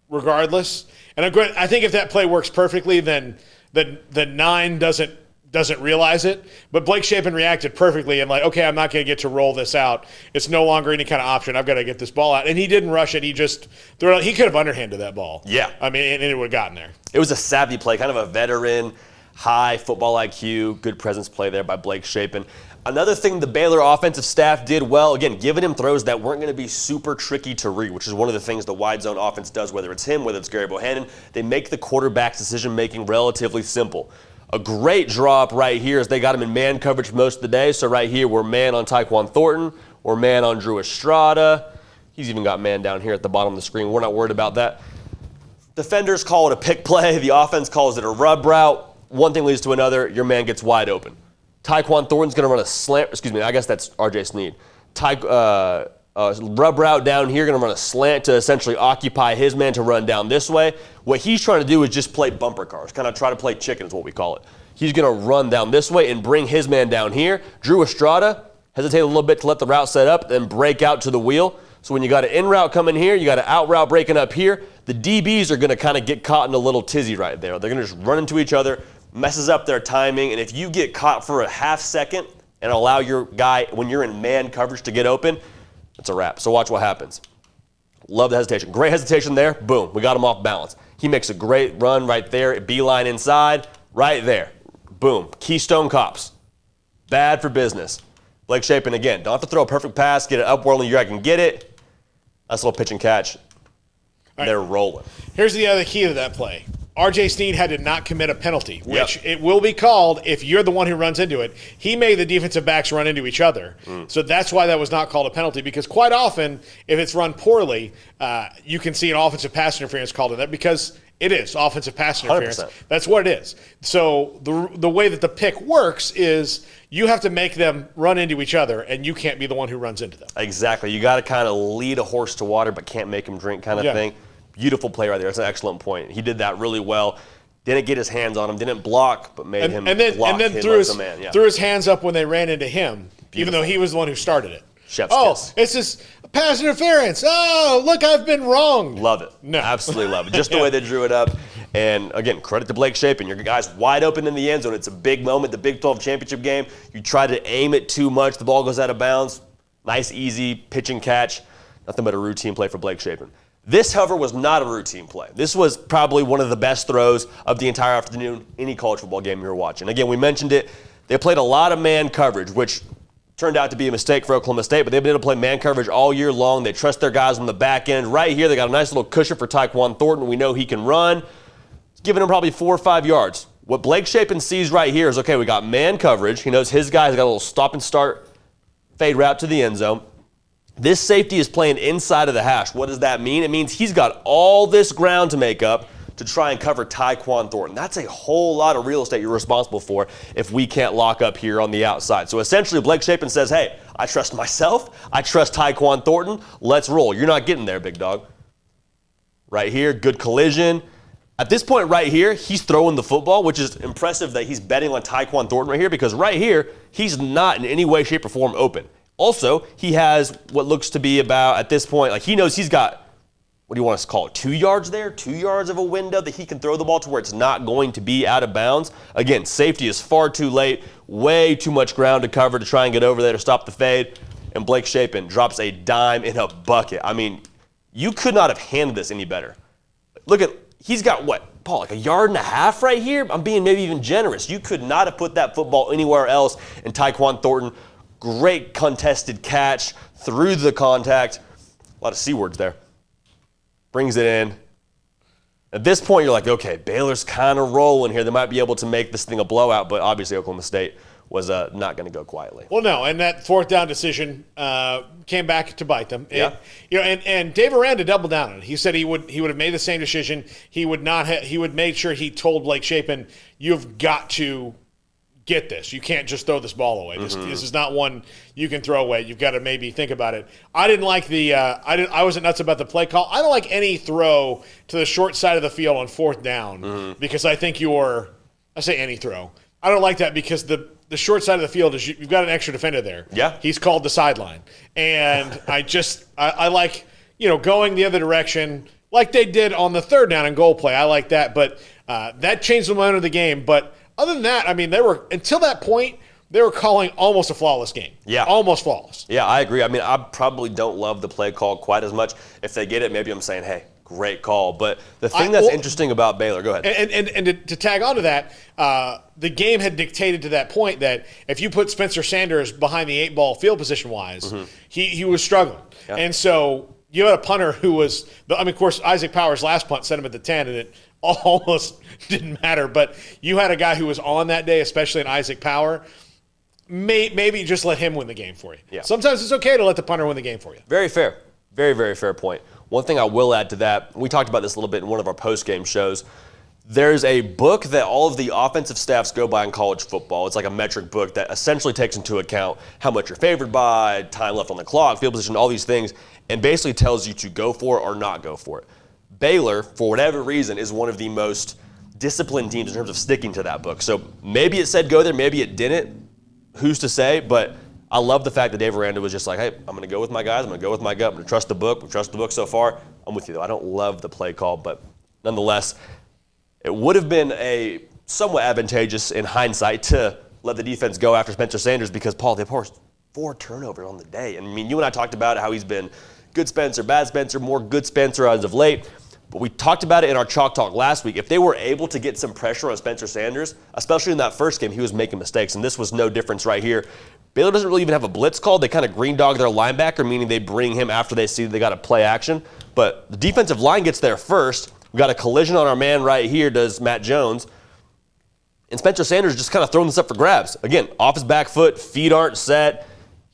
regardless. And I think if that play works perfectly, then the 9 doesn't realize it. But Blake Shapen reacted perfectly and okay, I'm not going to get to roll this out. It's no longer any kind of option. I've got to get this ball out. And he didn't rush it. He just threw it out. He could have underhanded that ball. Yeah. I mean, and it would have gotten there. It was a savvy play, kind of a veteran, high football IQ, good presence play there by Blake Shapen. Another thing the Baylor offensive staff did well, again, giving him throws that weren't going to be super tricky to read, which is one of the things the wide zone offense does, whether it's him, whether it's Gary Bohannon. They make the quarterback's decision-making relatively simple. A great draw up right here as they got him in man coverage most of the day. So right here, we're man on Tyquan Thornton. We're man on Drew Estrada. He's even got man down here at the bottom of the screen. We're not worried about that. Defenders call it a pick play. The offense calls it a rub route. One thing leads to another. Your man gets wide open. Tyquan Thornton's going to run a slant. I guess that's R.J. Sneed. Rub route down here, going to run a slant to essentially occupy his man to run down this way. What he's trying to do is just play bumper cars, kind of try to play chicken is what we call it. He's going to run down this way and bring his man down here. Drew Estrada hesitate a little bit to let the route set up, then break out to the wheel. So when you got an in route coming here, you got an out route breaking up here, the DBs are going to kind of get caught in a little tizzy right there. They're going to just run into each other, messes up their timing, and if you get caught for a half second and allow your guy, when you're in man coverage, to get open, it's a wrap. So watch what happens. Love the hesitation. Great hesitation there. Boom. We got him off balance. He makes a great run right there. Beeline inside. Right there. Boom. Keystone Cops. Bad for business. Blake Shapen again. Don't have to throw a perfect pass. Get it up where only your guy can get it. Nice little pitch and catch. They're rolling. Here's the other key to that play. R.J. Sneed had to not commit a penalty, which it will be called if you're the one who runs into it. He made the defensive backs run into each other. So that's why that was not called a penalty, because quite often, if it's run poorly, you can see an offensive pass interference called in that, because it is offensive pass interference. 100%. That's what it is. So the way that the pick works is you have to make them run into each other, and you can't be the one who runs into them. Exactly. You got to kind of lead a horse to water but can't make him drink kind of thing. Beautiful play right there. That's an excellent point. He did that really well. Didn't get his hands on him. Didn't block, but made him block. And then threw his hands up when they ran into him, even though he was the one who started it. Chef's kiss. It's just pass interference. Oh, look, I've been wrong. Love it. No. Absolutely love it. Just the way they drew it up. And, again, credit to Blake Shapen. Your guy's wide open in the end zone. It's a big moment, the Big 12 championship game. You try to aim it too much, the ball goes out of bounds. Nice, easy pitch and catch. Nothing but a routine play for Blake Shapen. This, however, was not a routine play. This was probably one of the best throws of the entire afternoon, any college football game you were watching. Again, we mentioned it. They played a lot of man coverage, which turned out to be a mistake for Oklahoma State, but they've been able to play man coverage all year long. They trust their guys on the back end. Right here, they got a nice little cushion for Tyquan Thornton. We know he can run. It's giving him probably 4 or 5 yards. What Blake Shapen sees right here is, okay, we got man coverage. He knows his guy's got a little stop and start fade route to the end zone. This safety is playing inside of the hash. What does that mean? It means he's got all this ground to make up to try and cover Tyquan Thornton. That's a whole lot of real estate you're responsible for if we can't lock up here on the outside. So essentially, Blake Shapen says, hey, I trust myself. I trust Tyquan Thornton. Let's roll. You're not getting there, big dog. Right here, good collision. At this point right here, he's throwing the football, which is impressive that he's betting on Tyquan Thornton right here, because right here, he's not in any way, shape, or form open. Also, he has what looks to be about, at this point, like he knows he's got, what do you want us to call it, 2 yards there? 2 yards of a window that he can throw the ball to where it's not going to be out of bounds. Again, safety is far too late, way too much ground to cover to try and get over there to stop the fade. And Blake Shapen drops a dime in a bucket. I mean, you could not have handled this any better. Look at, he's got what, Paul, like 1.5 yards right here? I'm being maybe even generous. You could not have put that football anywhere else. And Tyquan Thornton, great contested catch through the contact. A lot of C words there. Brings it in. At this point, you're like, okay, Baylor's kind of rolling here. They might be able to make this thing a blowout, but obviously Oklahoma State was not going to go quietly. Well, no, and that fourth down decision came back to bite them. Yeah. And Dave Aranda doubled down on it. He said he would have made the same decision. He would make sure he told Blake Shapen, "You've got to get this. You can't just throw this ball away. This is not one you can throw away. You've got to maybe think about it." I didn't like I wasn't nuts about the play call. I don't like any throw to the short side of the field on fourth down because I think I say any throw. I don't like that because the short side of the field is you've got an extra defender there. Yeah. He's called the sideline. And I like, going the other direction like they did on the third down and goal play. I like that. But that changed the momentum of the game. But other than that, I mean, until that point, they were calling almost a flawless game. Yeah. Almost flawless. Yeah, I agree. I mean, I probably don't love the play call quite as much. If they get it, maybe I'm saying, hey, great call. But the thing that's interesting about Baylor, go ahead. And to tag on to that, the game had dictated to that point that if you put Spencer Sanders behind the 8-ball field position-wise, he was struggling. Yeah. And so you had a punter who was – of course, Isaac Powers' last punt sent him at the 10, and it almost didn't matter. But you had a guy who was on that day, especially in Isaac Power. Maybe just let him win the game for you. Yeah. Sometimes it's okay to let the punter win the game for you. Very fair. Very, very fair point. One thing I will add to that, we talked about this a little bit in one of our post-game shows. There's a book that all of the offensive staffs go by in college football. It's like a metric book that essentially takes into account how much you're favored by, time left on the clock, field position, all these things, and basically tells you to go for it or not go for it. Baylor, for whatever reason, is one of the most disciplined teams in terms of sticking to that book. So maybe it said go there, maybe it didn't. Who's to say? But I love the fact that Dave Aranda was just like, hey, I'm going to go with my guys. I'm going to go with my gut. I'm going to trust the book. We trust the book so far. I'm with you, though. I don't love the play call, but nonetheless, it would have been a somewhat advantageous in hindsight to let the defense go after Spencer Sanders because, Paul, they forced 4 turnovers on the day. And, I mean, you and I talked about how he's been good Spencer, bad Spencer, more good Spencer as of late. But we talked about it in our Chalk Talk last week. If they were able to get some pressure on Spencer Sanders, especially in that first game, he was making mistakes, and this was no difference right here. Baylor doesn't really even have a blitz call. They kind of green dog their linebacker, meaning they bring him after they see they got to play action. But the defensive line gets there first. We got a collision on our man right here, does Matt Jones. And Spencer Sanders just kind of throwing this up for grabs. Again, off his back foot, feet aren't set.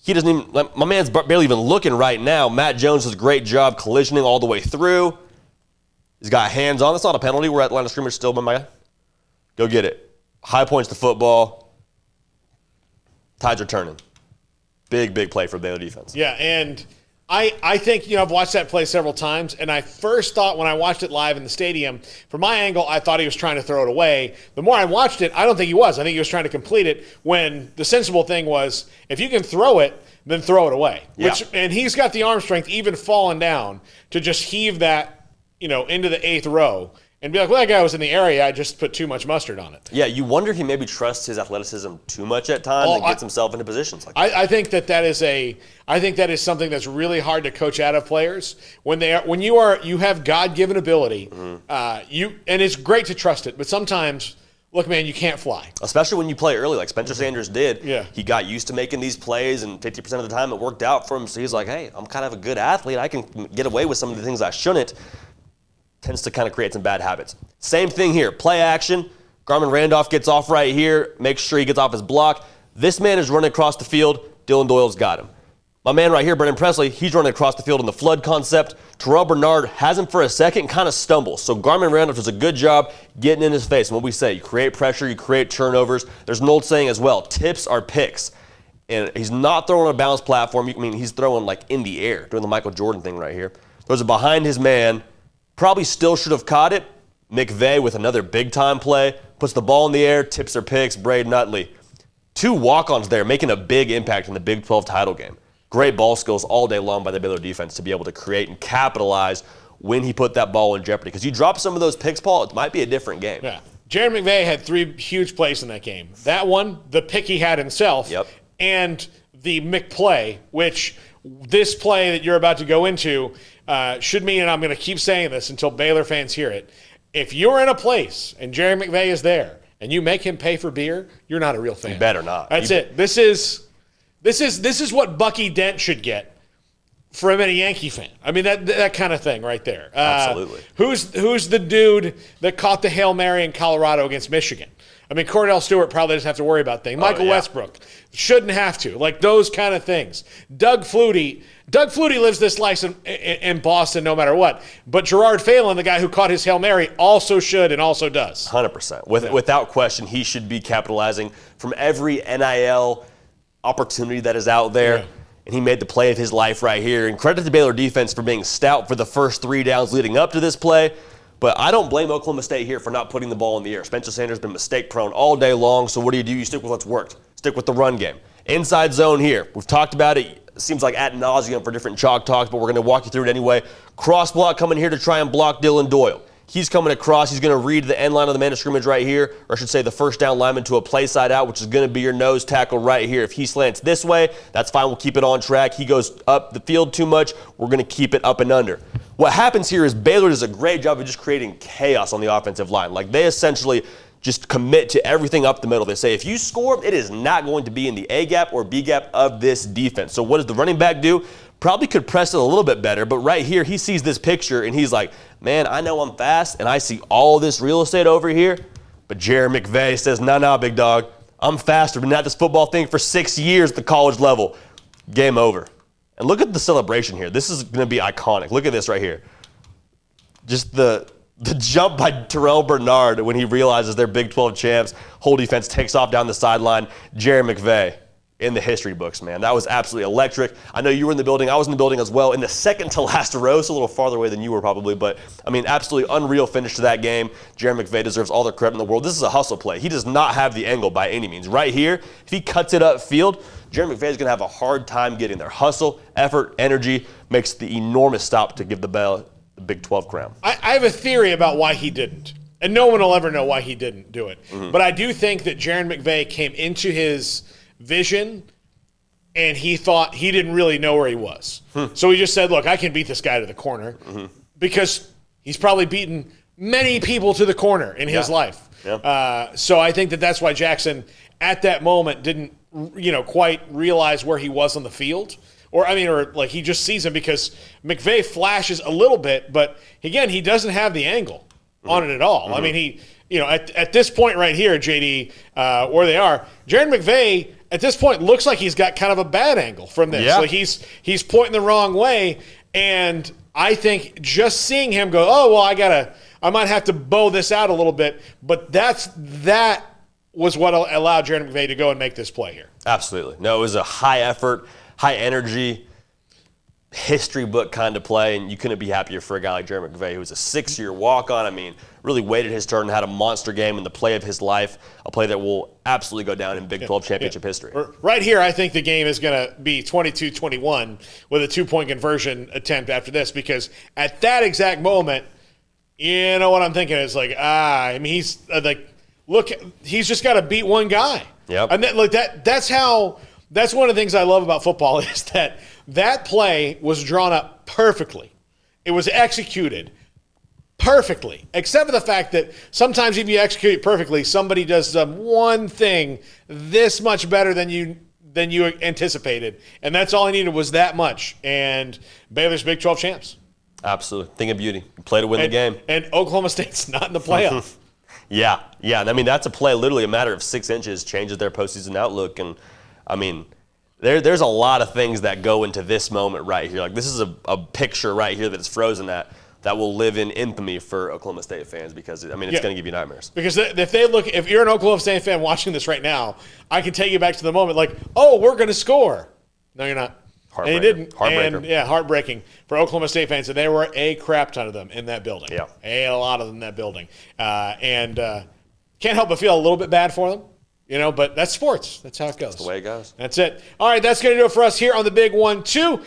He doesn't even, my man's barely even looking right now. Matt Jones does a great job collisioning all the way through. He's got hands on. That's not a penalty. We're at line of scrimmage still, my guy. Go get it. High points to football. Tides are turning. Big, big play for Baylor defense. Yeah, and I think, I've watched that play several times, and I first thought when I watched it live in the stadium, from my angle, I thought he was trying to throw it away. The more I watched it, I don't think he was. I think he was trying to complete it when the sensible thing was, if you can throw it, then throw it away. Yeah. And he's got the arm strength, even falling down, to just heave that, into the 8th row and be like, well, that guy was in the area. I just put too much mustard on it. Yeah, you wonder if he maybe trusts his athleticism too much at times and gets himself into positions like that. I think that is something that's really hard to coach out of players when you have God-given ability. And it's great to trust it, but sometimes, look, man, you can't fly. Especially when you play early, like Spencer Sanders did. Yeah. He got used to making these plays, and 50% of the time it worked out for him. So he's like, hey, I'm kind of a good athlete. I can get away with some of the things I shouldn't. Tends to kind of create some bad habits. Same thing here. Play action. Garmin Randolph gets off right here. Makes sure he gets off his block. This man is running across the field. Dylan Doyle's got him. My man right here, Brennan Presley, he's running across the field in the flood concept. Terrell Bernard has him for a second and kind of stumbles. So Garmin Randolph does a good job getting in his face. And what we say, you create pressure, you create turnovers. There's an old saying as well, tips are picks. And he's not throwing on a balanced platform. He's throwing like in the air, doing the Michael Jordan thing right here. Throws it behind his man. Probably still should have caught it. McVay with another big-time play. Puts the ball in the air, tips their picks. Braden Utley. 2 walk-ons there, making a big impact in the Big 12 title game. Great ball skills all day long by the Baylor defense to be able to create and capitalize when he put that ball in jeopardy. Because you drop some of those picks, Paul, it might be a different game. Yeah. Jared McVay had 3 huge plays in that game. That one, the pick he had himself, and the McPlay, which this play that you're about to go into should mean, and I'm going to keep saying this until Baylor fans hear it, if you're in a place and Jerry McVay is there and you make him pay for beer, you're not a real fan. You better not. That's it. This is what Bucky Dent should get from any Yankee fan. I mean, that kind of thing right there. Absolutely. Who's the dude that caught the Hail Mary in Colorado against Michigan? I mean, Cordell Stewart probably doesn't have to worry about things. Michael Westbrook shouldn't have to. Like those kind of things. Doug Flutie lives this life in Boston no matter what. But Gerard Phelan, the guy who caught his Hail Mary, also should and also does. 100%. Without question, he should be capitalizing from every NIL opportunity that is out there. Yeah. And he made the play of his life right here. And credit to Baylor defense for being stout for the first 3 downs leading up to this play. But I don't blame Oklahoma State here for not putting the ball in the air. Spencer Sanders has been mistake-prone all day long, so what do? You stick with what's worked. Stick with the run game. Inside zone here. We've talked about it. It seems like ad nauseum for different chalk talks, but we're going to walk you through it anyway. Cross block coming here to try and block Dylan Doyle. He's coming across. He's going to read the end line of the man of scrimmage right here, or I should say the first down lineman to a play side out, which is going to be your nose tackle right here. If he slants this way, that's fine. We'll keep it on track. He goes up the field too much, we're going to keep it up and under. What happens here is Baylor does a great job of just creating chaos on the offensive line. Like they essentially just commit to everything up the middle. They say if you score, it is not going to be in the A gap or B gap of this defense. So what does the running back do? Probably could press it a little bit better, but right here he sees this picture and he's like, man, I know I'm fast and I see all this real estate over here. But Jerry McVay says, nah, big dog. I'm faster. Been at this football thing for 6 years at the college level. Game over. And look at the celebration here. This is going to be iconic. Look at this right here. Just the jump by Terrell Bernard when he realizes they're Big 12 champs. Whole defense takes off down the sideline. Jerry McVay in the history books, man. That was absolutely electric. I know you were in the building. I was in the building as well in the second to last row, so a little farther away than you were probably. But, I mean, absolutely unreal finish to that game. Jerry McVay deserves all the credit in the world. This is a hustle play. He does not have the angle by any means. Right here, if he cuts it upfield, Jerry McVay is going to have a hard time getting there. Hustle, effort, energy makes the enormous stop to give the Big 12 crown. I have a theory about why he didn't. And no one will ever know why he didn't do it. Mm-hmm. But I do think that Jaron McVay came into his vision and he thought he didn't really know where he was. So he just said, look, I can beat this guy to the corner because he's probably beaten many people to the corner in his life. Yeah. So I think that that's why Jackson at that moment didn't, quite realize where he was on the field. Or like he just sees him because McVay flashes a little bit, but again, he doesn't have the angle on it at all. I mean, he, at this point right here, JD, where they are, Jaron McVay at this point looks like he's got kind of a bad angle from this. Yeah. Like he's pointing the wrong way, and I think just seeing him go, oh well, I might have to bow this out a little bit, but that was what allowed Jaron McVay to go and make this play here. Absolutely. No, it was a high effort, high energy, history book kind of play, and you couldn't be happier for a guy like Jerry McVay, who was a 6-year walk-on. I mean, really waited his turn and had a monster game in the play of his life, a play that will absolutely go down in Big 12 championship history. Right here, I think the game is going to be 22-21 with a 2-point conversion attempt after this, because at that exact moment, you know what I'm thinking is like, he's he's just got to beat one guy. Yep. And that's one of the things I love about football is that play was drawn up perfectly. It was executed perfectly, except for the fact that sometimes if you execute it perfectly, somebody does one thing this much better than you anticipated, and that's all I needed was that much. And Baylor's Big 12 champs. Absolutely. Thing of beauty. You play to win the game. And Oklahoma State's not in the playoff. Yeah. I mean, that's a play, literally a matter of 6 inches changes their postseason outlook. And, I mean, there's a lot of things that go into this moment right here. Like, this is a picture right here that is frozen that will live in infamy for Oklahoma State fans because, it's going to give you nightmares. Because if you're an Oklahoma State fan watching this right now, I can take you back to the moment like, oh, we're going to score. No, you're not. And he didn't. Heartbreaker. And, heartbreaking for Oklahoma State fans. And there were a crap ton of them in that building. Yeah. A lot of them in that building. And can't help but feel a little bit bad for them. But that's sports. That's how it goes. That's the way it goes. That's it. All right, that's going to do it for us here on the Big 1-2.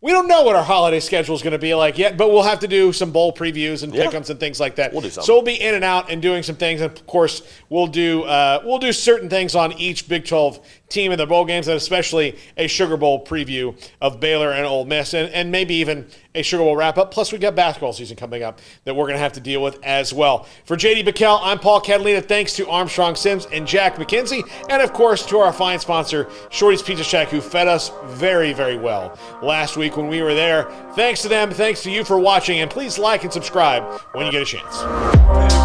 We don't know what our holiday schedule is going to be like yet, but we'll have to do some bowl previews and pick-ems and things like that. We'll do something. So we'll be in and out and doing some things. And, of course, we'll do certain things on each Big 12 team in the bowl games, and especially a Sugar Bowl preview of Baylor and Ole Miss, and maybe even a Sugar Bowl wrap-up. Plus, we got basketball season coming up that we're going to have to deal with as well. For J.D. Bickel, I'm Paul Catalina. Thanks to Armstrong Sims and Jack McKenzie, and, of course, to our fine sponsor, Shorty's Pizza Shack, who fed us very, very well last week when we were there. Thanks to them. Thanks to you for watching, and please like and subscribe when you get a chance.